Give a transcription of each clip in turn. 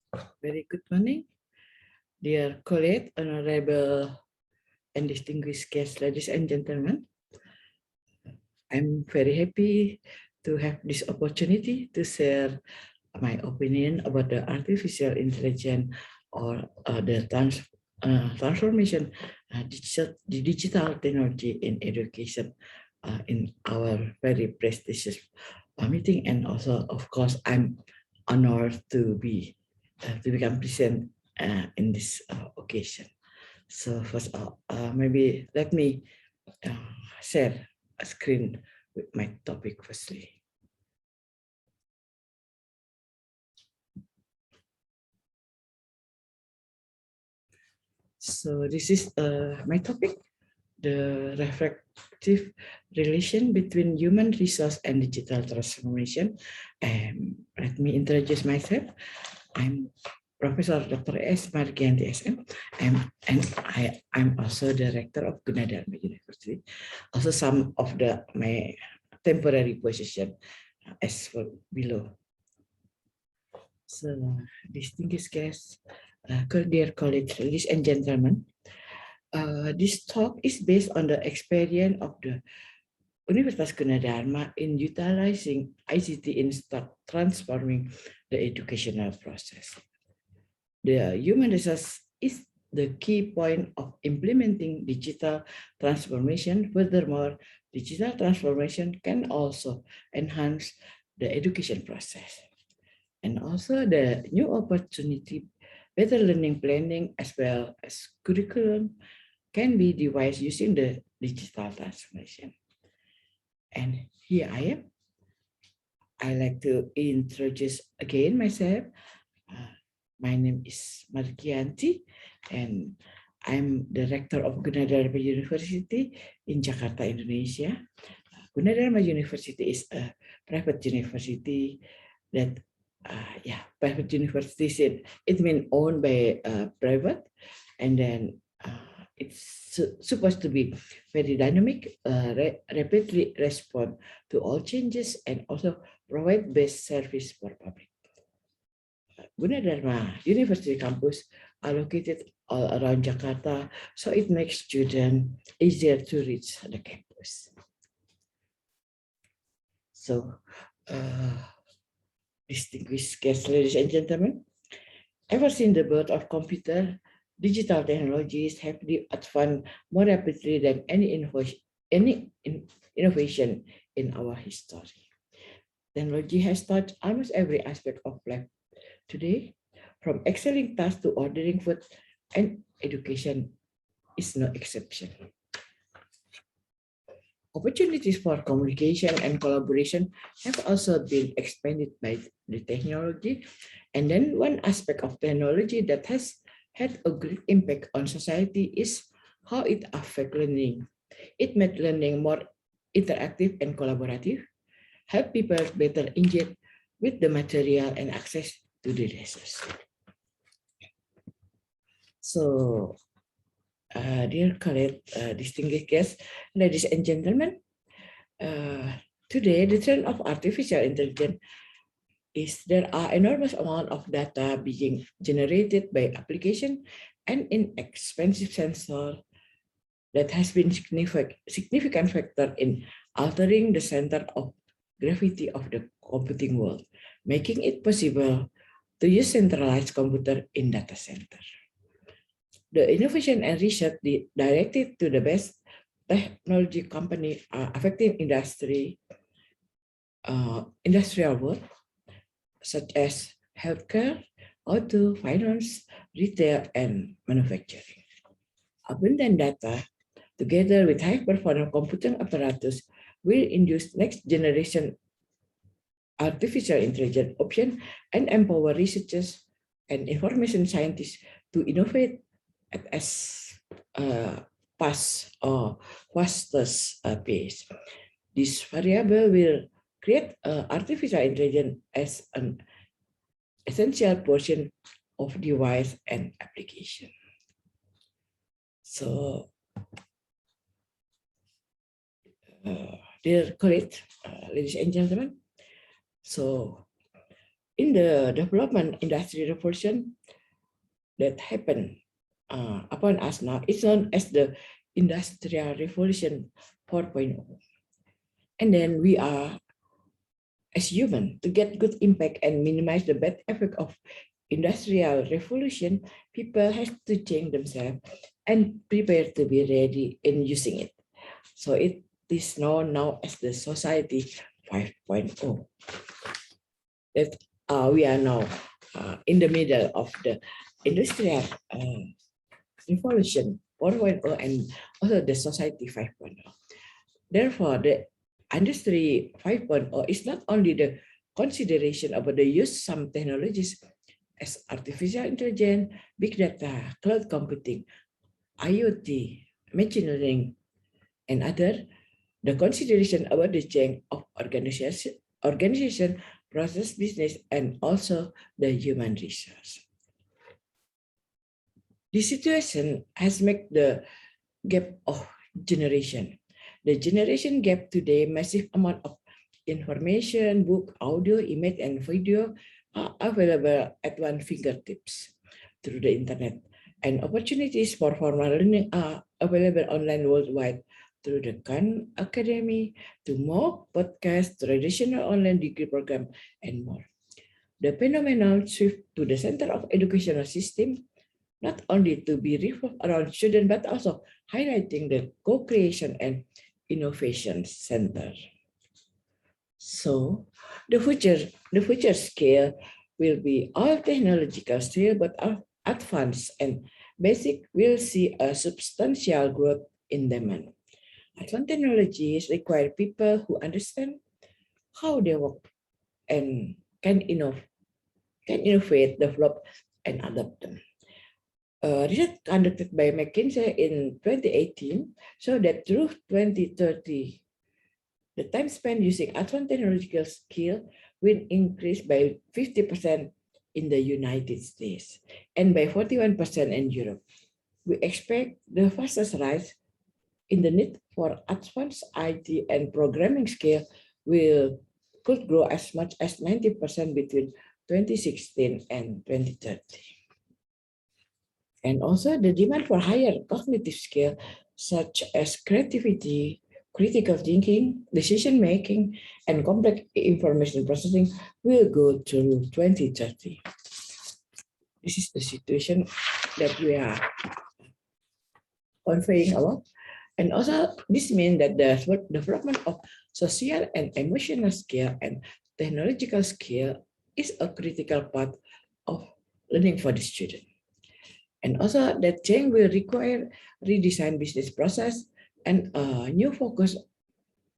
Very good morning, dear colleague, honorable and distinguished guests, ladies and gentlemen. I'm very happy to have this opportunity to share my opinion about the artificial intelligence or the transformation the digital technology in education in our very prestigious meeting, and also, of course, I'm honored to become present in this occasion. So first of all, maybe let me share a screen with my topic firstly. So this is my topic, the reflective relation between human resource and digital transformation. Let me introduce myself. I'm Professor Dr. S. Margianti SM, I'm also director of Gunadai University. Also, some of my temporary position as for below. So, distinguished guests, dear colleagues, ladies and gentlemen, this talk is based on the experience of the Universitas Gunadharma in utilizing ICT in transforming the educational process. The human resource is the key point of implementing digital transformation. Furthermore, digital transformation can also enhance the education process. And also the new opportunity, better learning planning as well as curriculum can be devised using the digital transformation. And here I am. I like to introduce again myself. My name is Margianti, and I'm director of Gunadai University in Jakarta, Indonesia. Gunadai University is a private university that, private university. It means owned by private, and then it's supposed to be very dynamic, rapidly respond to all changes, and also provide best service for public. Gunadharma University campus are located all around Jakarta, so it makes students easier to reach the campus. So, distinguished guests, ladies and gentlemen, ever since the birth of computer, digital technologies have advanced more rapidly than any innovation in our history. Technology has touched almost every aspect of life today, from excelling tasks to ordering food, and education is no exception. Opportunities for communication and collaboration have also been expanded by the technology. And then one aspect of technology that has had a great impact on society is how it affects learning. It made learning more interactive and collaborative, help people better engage with the material and access to the resources. So, dear colleagues, distinguished guests, ladies and gentlemen, today the trend of artificial intelligence is there are enormous amount of data being generated by application and inexpensive sensor that has been significant factor in altering the center of gravity of the computing world, making it possible to use centralized computer in data center. The innovation and research directed to the best technology company are affecting industrial world, such as healthcare, auto, finance, retail, and manufacturing. Abundant data, together with high-performance computing apparatus, will induce next-generation artificial intelligence option and empower researchers and information scientists to innovate at as fast or fastest pace. This variable will create artificial intelligence as an essential portion of device and application. So, dear colleagues, ladies and gentlemen, so in the development industry revolution that happened upon us now, it's known as the Industrial Revolution 4.0. And then we are, as human, to get good impact and minimize the bad effect of industrial revolution, people have to change themselves and prepare to be ready in using it. So it is known now as the Society 5.0. That we are now in the middle of the industrial revolution 4.0 and also the Society 5.0. Therefore, the Industry 5.0 is not only the consideration about the use some technologies as artificial intelligence, big data, cloud computing, IoT, machine learning, and other, the consideration about the change of organization, process, business, and also the human resource. This situation has made the gap of generation. The generation gap today, massive amount of information, book, audio, image, and video are available at one fingertips through the internet. And opportunities for formal learning are available online worldwide through the Khan Academy, to MOOC, podcast, traditional online degree program, and more. The phenomenon shift to the center of educational system, not only to be revolved around students, but also highlighting the co-creation and innovation center. So the future scale will be all technological scale, but advanced and basic will see a substantial growth in demand. Advanced technologies require people who understand how they work and can innovate, develop, and adapt them. Research conducted by McKinsey in 2018 showed that through 2030, the time spent using advanced technological skill will increase by 50% in the United States and by 41% in Europe. We expect the fastest rise in the need for advanced IT and programming skill could grow as much as 90% between 2016 and 2030. And also the demand for higher cognitive skill, such as creativity, critical thinking, decision-making, and complex information processing will go through 2030. This is the situation that we are conveying about. And also this means that the development of social and emotional skill and technological skill is a critical part of learning for the student. And also that change will require redesign business process and a new focus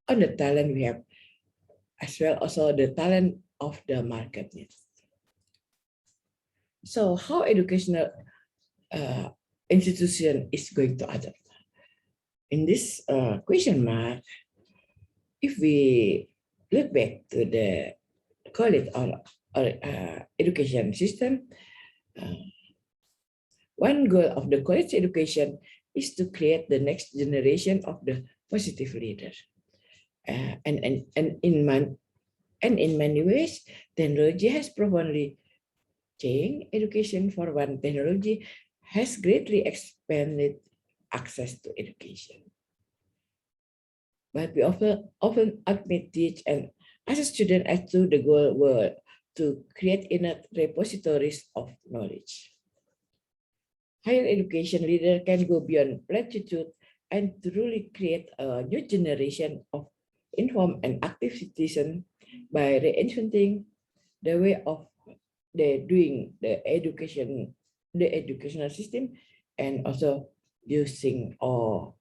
on the talent we have, as well also the talent of the market needs. So how educational institution is going to adapt? In this question mark, if we look back to the college or education system, one goal of the college education is to create the next generation of the positive leader. And in many ways, technology has profoundly changed education. For one, technology has greatly expanded access to education. But we often admit this, and as a student, as to the goal were to create enough repositories of knowledge. Higher education leader can go beyond platitude and truly create a new generation of informed and active citizens by reinventing the way of doing the educational system, and also using or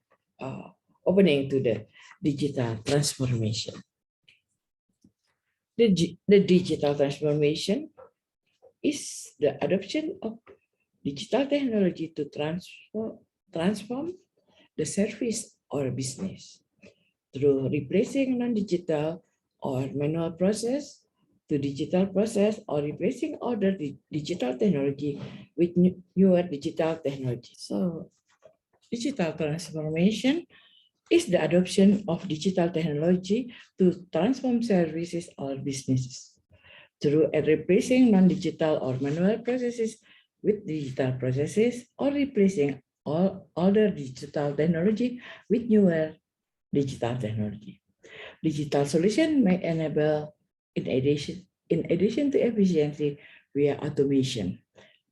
opening to the digital transformation. The digital transformation is the adoption of digital technology to transform the service or business through replacing non-digital or manual process to digital process, or replacing older digital technology with newer digital technology. So digital transformation is the adoption of digital technology to transform services or businesses through replacing non-digital or manual processes with digital processes, or replacing all older digital technology with newer digital technology. Digital solution may enable, in addition to efficiency, via automation,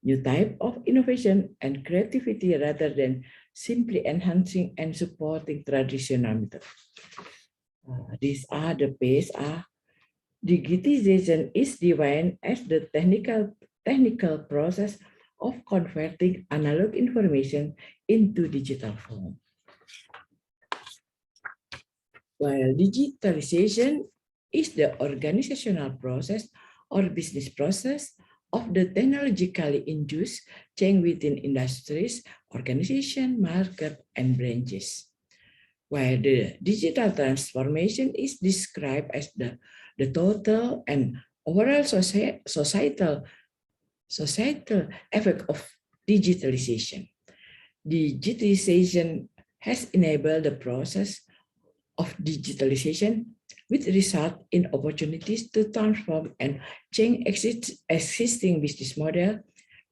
new type of innovation and creativity rather than simply enhancing and supporting traditional methods. These are the base. Digitization is defined as the technical process of converting analog information into digital form. While digitalization is the organizational process or business process of the technologically induced change within industries, organization, market, and branches. While the digital transformation is described as the total and overall societal effect of digitalization. Digitalization has enabled the process of digitalization, which result in opportunities to transform and change existing business model,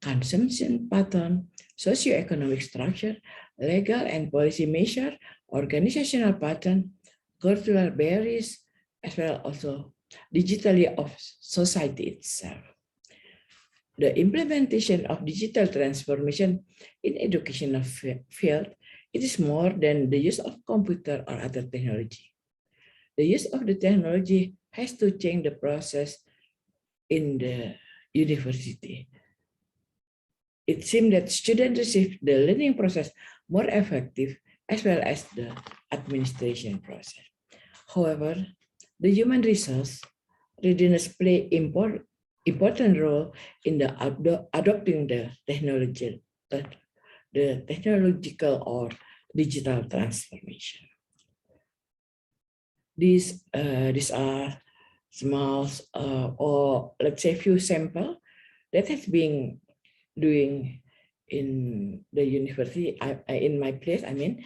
consumption pattern, socioeconomic structure, legal and policy measure, organizational pattern, cultural barriers, as well also digitally of society itself. The implementation of digital transformation in educational field, it is more than the use of computer or other technology. The use of the technology has to change the process in the university. It seems that students receive the learning process more effective as well as the administration process. However, the human resource readiness play important role in the adopting the technological or digital transformation. These are small or let's say few sample that has been doing in the university, in my place, I mean,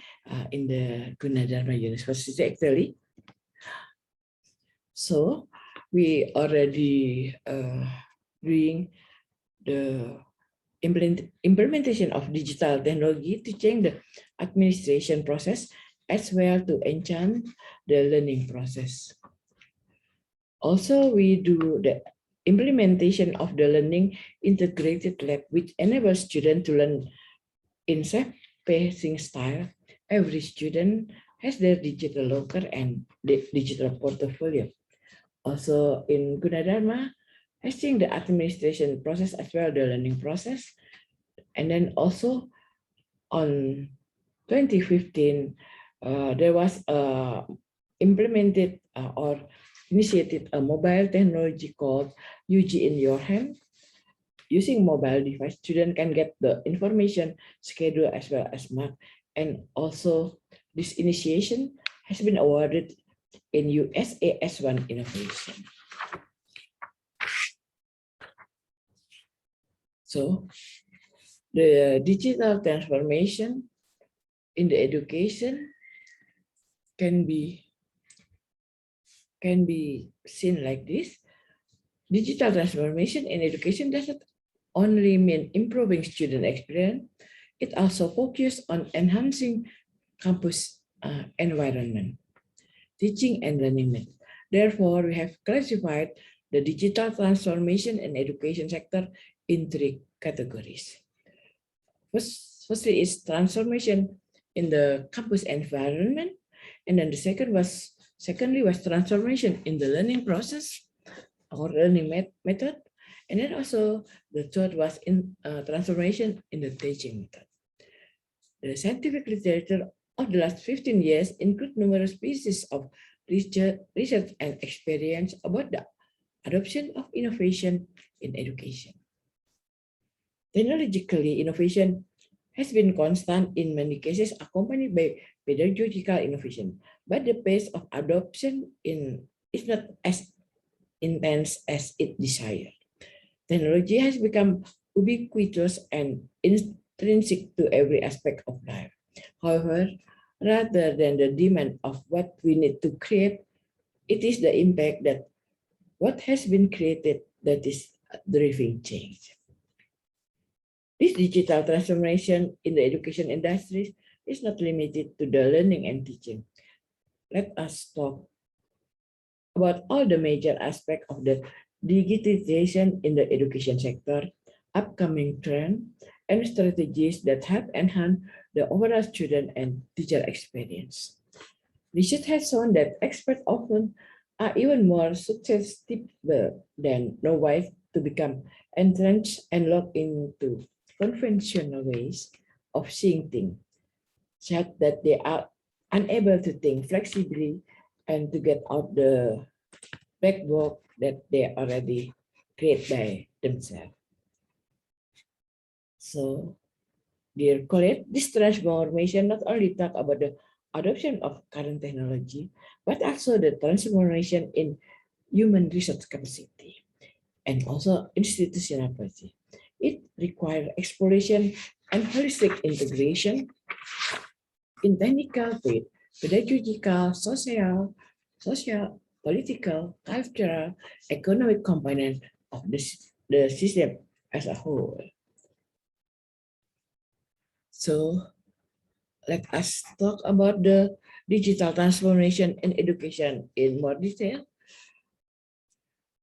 in the Gunadai University actually. So we already doing the implementation of digital technology to change the administration process as well to enhance the learning process. Also, we do the implementation of the learning integrated lab, which enables students to learn in self-pacing style. Every student has their digital locker and the digital portfolio. Also in Gunadai, I think the administration process as well the learning process. And then also on 2015, there was implemented or initiated a mobile technology called UG in your hand. Using mobile device, students can get the information, schedule as well as mark. And also this initiation has been awarded in USA as one innovation. So the digital transformation in the education can be seen like this. Digital transformation in education doesn't only mean improving student experience, it also focuses on enhancing campus environment, teaching and learning methods. Therefore, we have classified the digital transformation in education sector in 3 categories. Firstly is transformation in the campus environment, and then the secondly was transformation in the learning process or learning method, and then also the third was in transformation in the teaching method. The scientific literature of the last 15 years include numerous pieces of research and experience about the adoption of innovation in education. Technologically, innovation has been constant in many cases accompanied by pedagogical innovation, but the pace of adoption is not as intense as it desired. Technology has become ubiquitous and intrinsic to every aspect of life. However, rather than the demand of what we need to create, it is the impact that what has been created that is driving change. This digital transformation in the education industry is not limited to the learning and teaching. Let us talk about all the major aspects of the digitization in the education sector, upcoming trends, and strategies that help enhance the overall student and teacher experience. Research has shown that experts often are even more susceptible than novice to become entrenched and locked into conventional ways of seeing things, such that they are unable to think flexibly and to get out the backwork that they already create by themselves. So, dear colleagues, this transformation not only talk about the adoption of current technology, but also the transformation in human resource capacity and also institutional policy. It requires exploration and holistic integration in technical, pedagogical, social, political, cultural, economic component of the system as a whole. So let us talk about the digital transformation in education in more detail.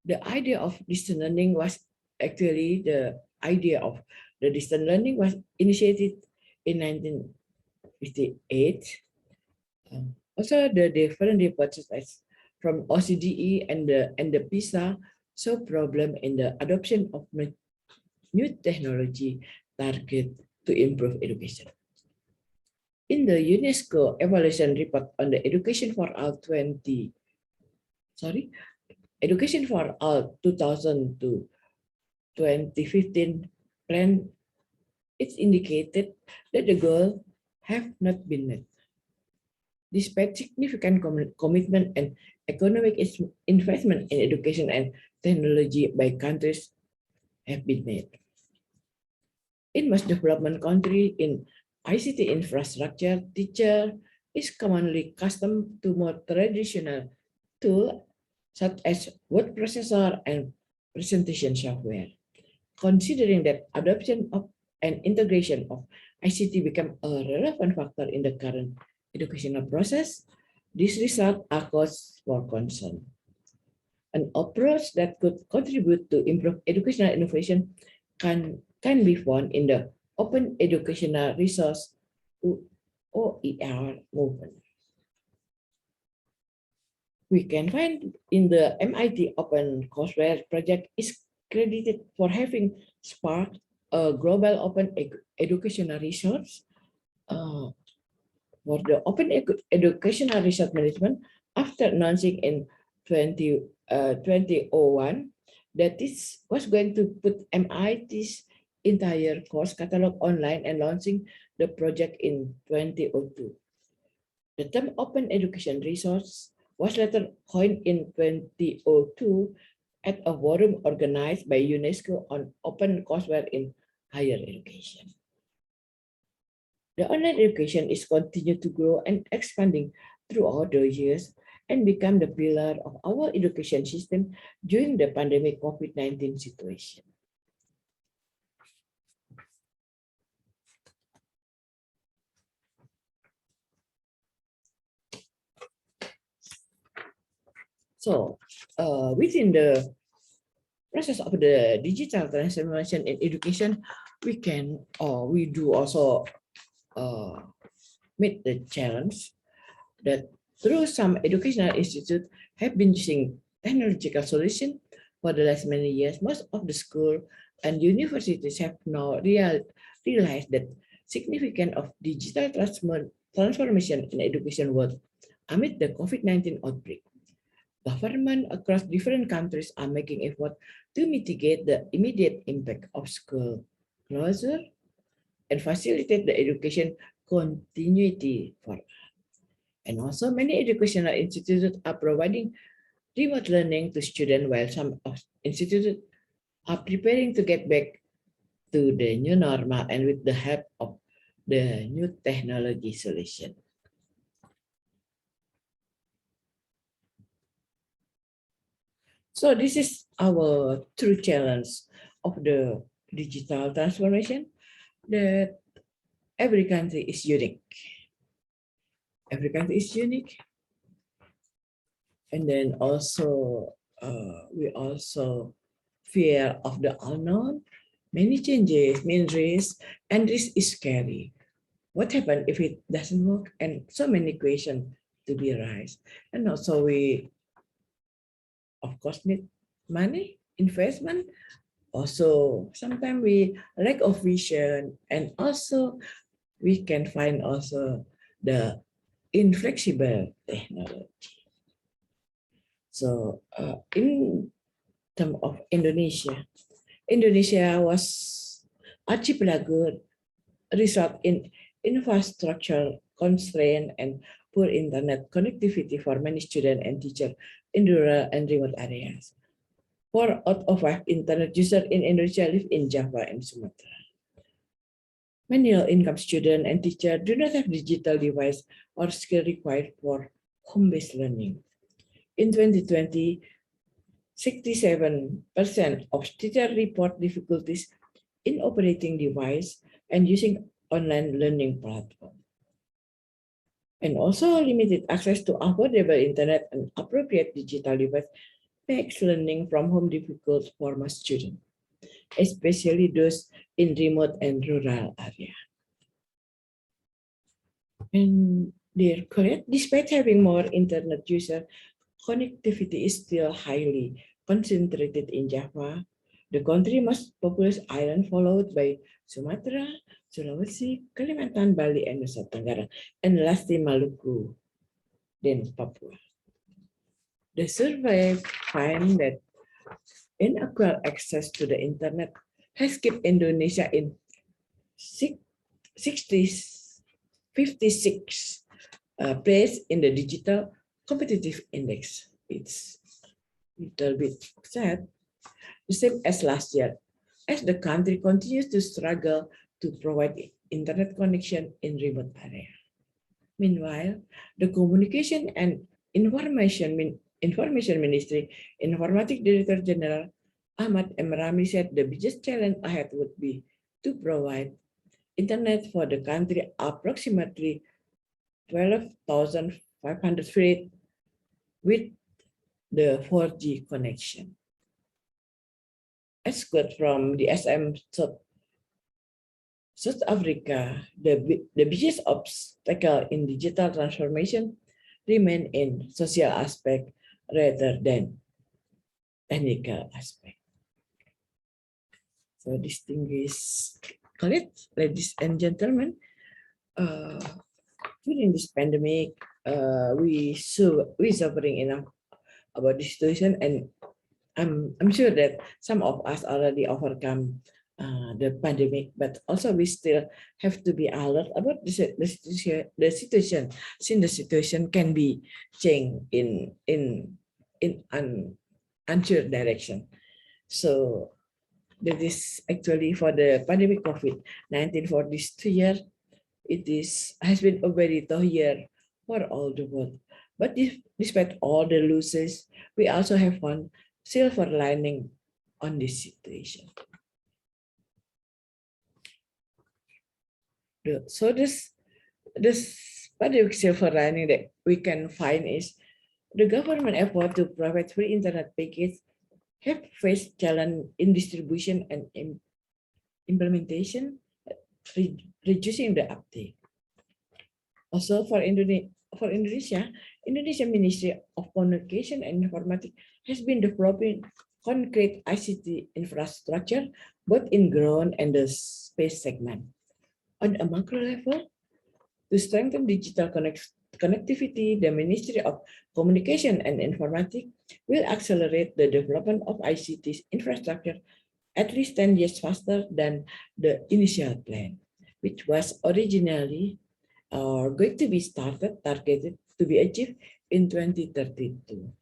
The idea of distance learning was actually the idea of the distance learning was initiated in 1958. Also, the different reports from OCDE and the PISA show problem in the adoption of new technology target to improve education. In the UNESCO evaluation report on the Education for All 2000 to 2015 plan, it's indicated that the goals have not been met. Despite significant commitment and economic investment in education and technology by countries have been made. In most development countries in ICT infrastructure, teacher is commonly accustomed to more traditional tools such as word processor and presentation software. Considering that adoption of and integration of ICT become a relevant factor in the current educational process, these results are cause for concern. An approach that could contribute to improve educational innovation can be found in the Open Educational Resource OER movement. We can find in the MIT Open Courseware project is credited for having sparked a global open educational resource for the open educational resource management after announcing in 2001 that this was going to put MIT's entire course catalog online and launching the project in 2002. The term open education resource was later coined in 2002 at a forum organized by UNESCO on open courseware in higher education. The online education is continued to grow and expanding throughout the years and become the pillar of our education system during the pandemic COVID-19 situation. So, within the process of the digital transformation in education, we do also meet the challenge that through some educational institutes have been using technological solutions for the last many years, most of the school and universities have now realized that significant of digital transformation in education world amid the COVID-19 outbreak. Government across different countries are making effort to mitigate the immediate impact of school closure and facilitate the education continuity for all. And also many educational institutions are providing remote learning to students while some institutions are preparing to get back to the new normal and with the help of the new technology solution. So this is our true challenge of the digital transformation, that every country is unique. Every country is unique. And then also, we also fear of the unknown. Many changes mean risk, and risk is scary. What happens if it doesn't work? And so many questions to be raised. And also we, of course, need money, investment. Also, sometimes we lack of vision, and also we can find also the inflexible technology. So in terms of Indonesia, Indonesia was archipelago result in infrastructure constraint and poor internet connectivity for many students and teachers in rural and remote areas. 4 out of 5 internet users in Indonesia live in Java and Sumatra. Many low-income students and teachers do not have digital device or skill required for home-based learning. In 2020, 67% of teachers report difficulties in operating device and using online learning platform. And also limited access to affordable internet and appropriate digital device makes learning from home difficult for most students, especially those in remote and rural areas. And dear colleagues, despite having more internet users, connectivity is still highly concentrated in Java, the country's most populous island, followed by Sumatra, Sulawesi, Kalimantan, Bali, and Nusa Tenggara, and lastly Maluku, then Papua. The survey find that unequal access to the internet has kept Indonesia in 56 place in the digital competitive index. It's a little bit sad, the same as last year, as the country continues to struggle to provide internet connection in remote areas. Meanwhile, the Communication and Information Ministry Informatic Director General Ahmad Emrami said the biggest challenge ahead would be to provide internet for the country approximately 12,500 feet with the 4G connection. As quote from the SM South Africa, the biggest obstacle in digital transformation remain in social aspect rather than technical aspect. So distinguished colleagues, ladies and gentlemen, during this pandemic, we suffering enough about this situation, and I'm sure that some of us already overcome the pandemic, but also we still have to be alert about the situation, since the situation can be changed in unsure direction. So that is actually for the pandemic COVID-19 for this 2 years. It has been a very tough year for all the world. But despite all the losses, we also have one silver lining on this situation. So this pandemic silver lining that we can find is the government effort to provide free internet package have faced challenge in distribution and implementation, reducing the uptake. Also for Indonesia, Indonesian Ministry of Communication and Informatics has been developing concrete ICT infrastructure both in ground and the space segment. On a macro level, to strengthen digital connectivity, the Ministry of Communication and Informatics will accelerate the development of ICT infrastructure at least 10 years faster than the initial plan, which was originally going to be targeted to be achieved in 2032.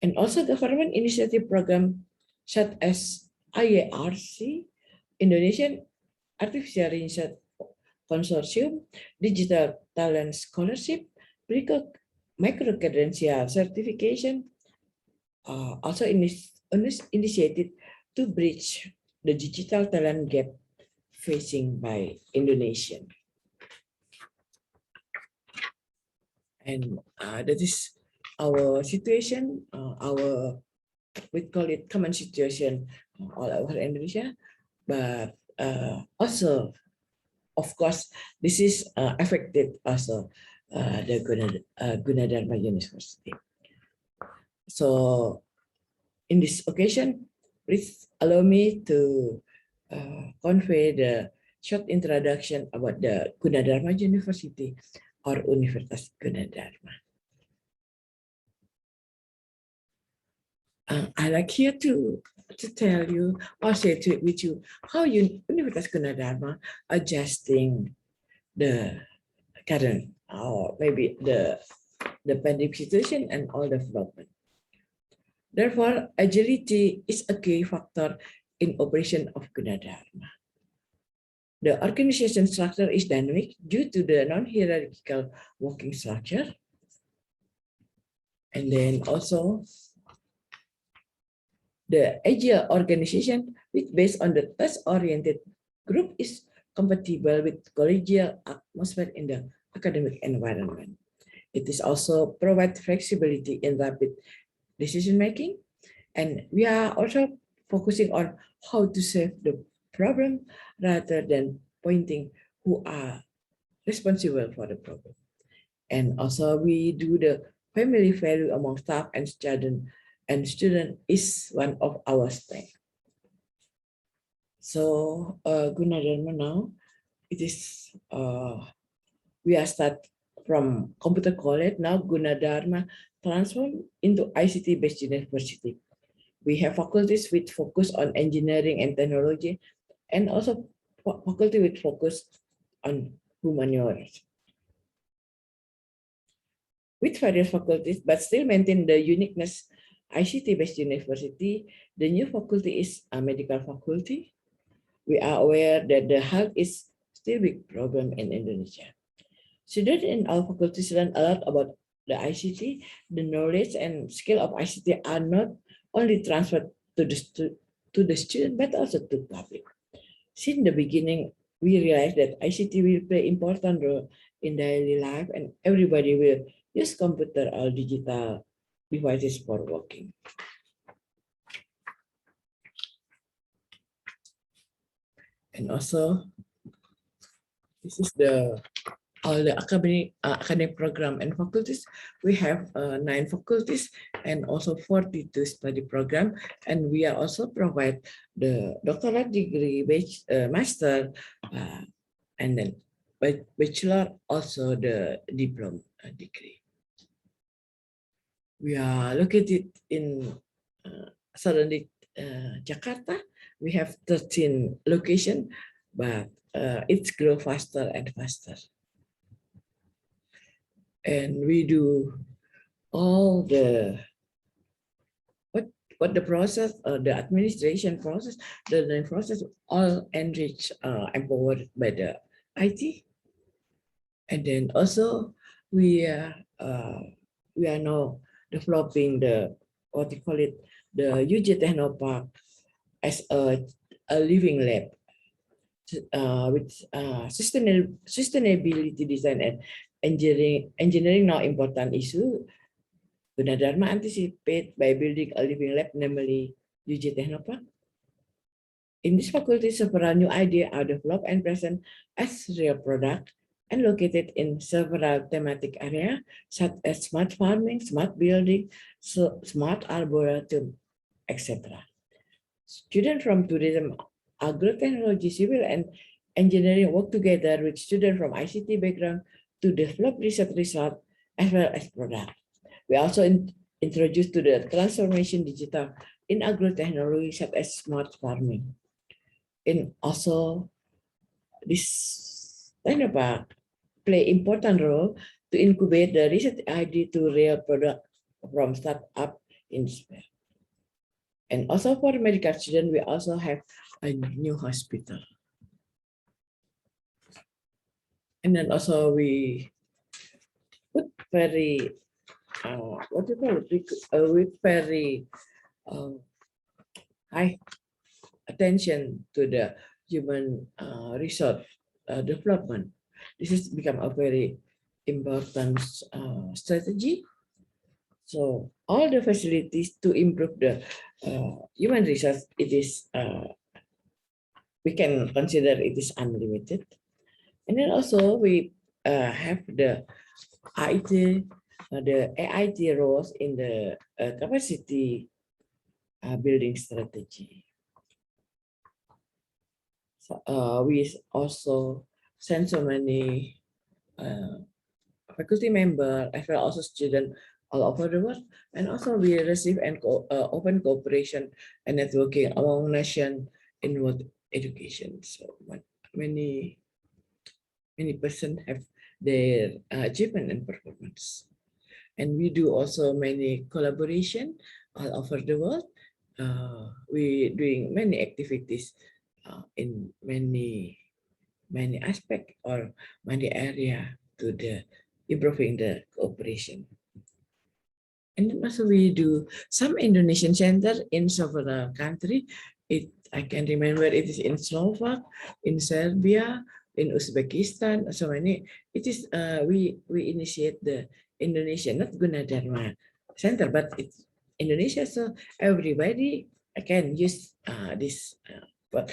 And also government initiative program such as IARC, Indonesian Artificial Research Consortium, Digital Talent Scholarship, Micro-Credential Certification, also initiated to bridge the digital talent gap facing by Indonesian. And that is our situation, we call it common situation all over Indonesia, but also, of course, this is affected also the Gunadharma University. So in this occasion, please allow me to convey the short introduction about the Gunadharma University or Universitas Gunadharma. I like here to tell you or share with you how Universitas Gunadharma adjusting the current or maybe the pandemic situation and all development. Therefore, agility is a key factor in operation of Gunadharma. The organization structure is dynamic due to the non-hierarchical working structure. And then also the agile organization, which based on the task-oriented group, is compatible with collegial atmosphere in the academic environment. It is also provide flexibility in rapid decision-making. And we are also focusing on how to solve the problem rather than pointing who are responsible for the problem. And also we do the family value among staff and student is one of our strengths. So Gunadharma now, it is, we are start from computer college, now Gunadharma transformed into ICT-based university. We have faculties with focus on engineering and technology, and also faculty with focus on humaniora. With various faculties, but still maintain the uniqueness ICT-based university, the new faculty is a medical faculty. We are aware that the health is still a big problem in Indonesia. Students in our faculties learn a lot about the ICT. The knowledge and skill of ICT are not only transferred to the student, but also to public. Since the beginning, we realized that ICT will play important role in daily life, and everybody will use computer or digital devices for working. And also, this is all the academic program and faculties. We have 9 faculties and also 42 study program, and we are also provide the doctorate degree, master, and then bachelor, also the diploma degree. We are located in southern Jakarta. We have 13 locations, but it's grow faster and faster. And we do all the what the process, the administration process, the learning process, all enriched, empowered by the IT. And then also we are now developing the what you call it, the UJ Technopark as a living lab with sustainability design and engineering now important issue. Gunadharma anticipate by building a living lab, namely UJ Technopark. In this faculty, several new ideas are developed and present as real product and located in several thematic areas such as smart farming, smart building, smart arboretum, etc. Students from tourism, agrotechnology, civil, and engineering work together with students from ICT background to develop research result as well as product. We also introduced to the transformation digital in agrotechnology such as smart farming. And also this Technopark play important role to incubate the research idea to real product from startup in Spain. And also for medical students, we also have a new hospital. And then also we put very what do you call it, with very high attention to the human resource development. This has become a very important strategy. So all the facilities to improve the human resource, it is we can consider it is unlimited. And then also we have the AITAA roles in the capacity building strategy. So we also send so many faculty members as well also students all over the world, and also we receive and open cooperation and networking among nations in world education. So many persons have their achievement and performance, and we do also many collaboration all over the world. We doing many activities in many aspects or many area to the improving the cooperation. And also we do some Indonesian center in several countries. I can remember it is in Slovak, in Serbia, in Uzbekistan, so many. It is we initiate the Indonesia, not Gunadai Center, but it's Indonesia. So everybody can use this, but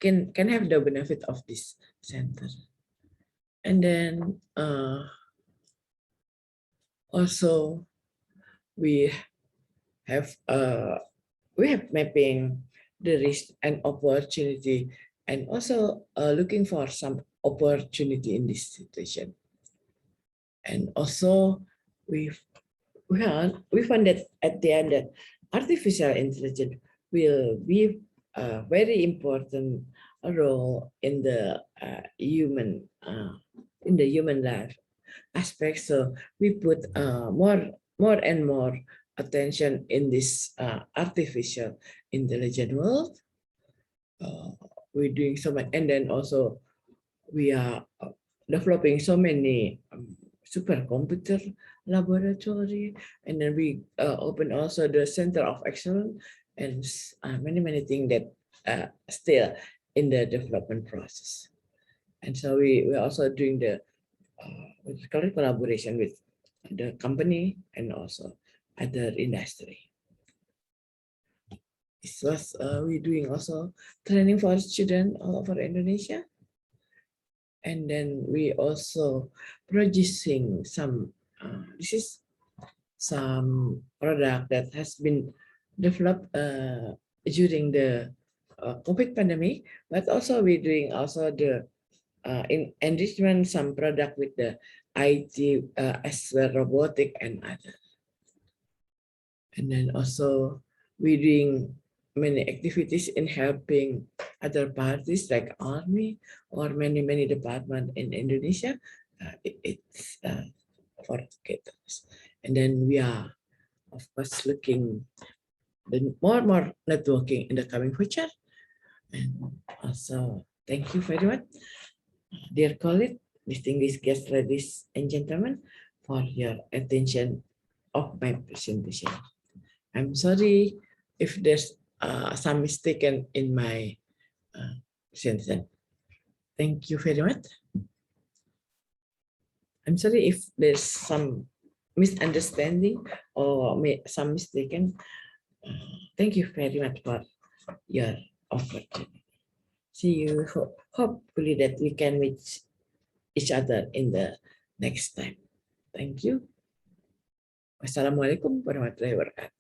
can have the benefit of this center. And then also we have mapping the risk and opportunity, and also looking for some opportunity in this situation. And also we found that at the end that artificial intelligence will be a very important role in the human life aspect. So we put more and more attention in this artificial intelligence world. We're doing so much, and then also we are developing so many supercomputer laboratory, and then we open also the Center of Excellence, and many things that still in the development process. And so we also doing the collaboration with the company and also other industry. This was we doing also training for students all over Indonesia, and then we also producing some. This is some product that has been developed during the COVID pandemic, but also we're doing also the in enrichment some product with the IT as well, robotic and other. And then also we're doing many activities in helping other parties like Army or many departments in Indonesia. It's for educators. And then we are, of course, looking more networking in the coming future. And also, thank you very much, dear colleague, distinguished guests, ladies and gentlemen, for your attention of my presentation. I'm sorry if there's some mistaken in my presentation. Thank you very much. I'm sorry if there's some misunderstanding or some mistaken. Thank you very much for your opportunity. See you. Hopefully that we can meet each other in the next time. Thank you. Wassalamualaikum warahmatullahi wabarakatuh.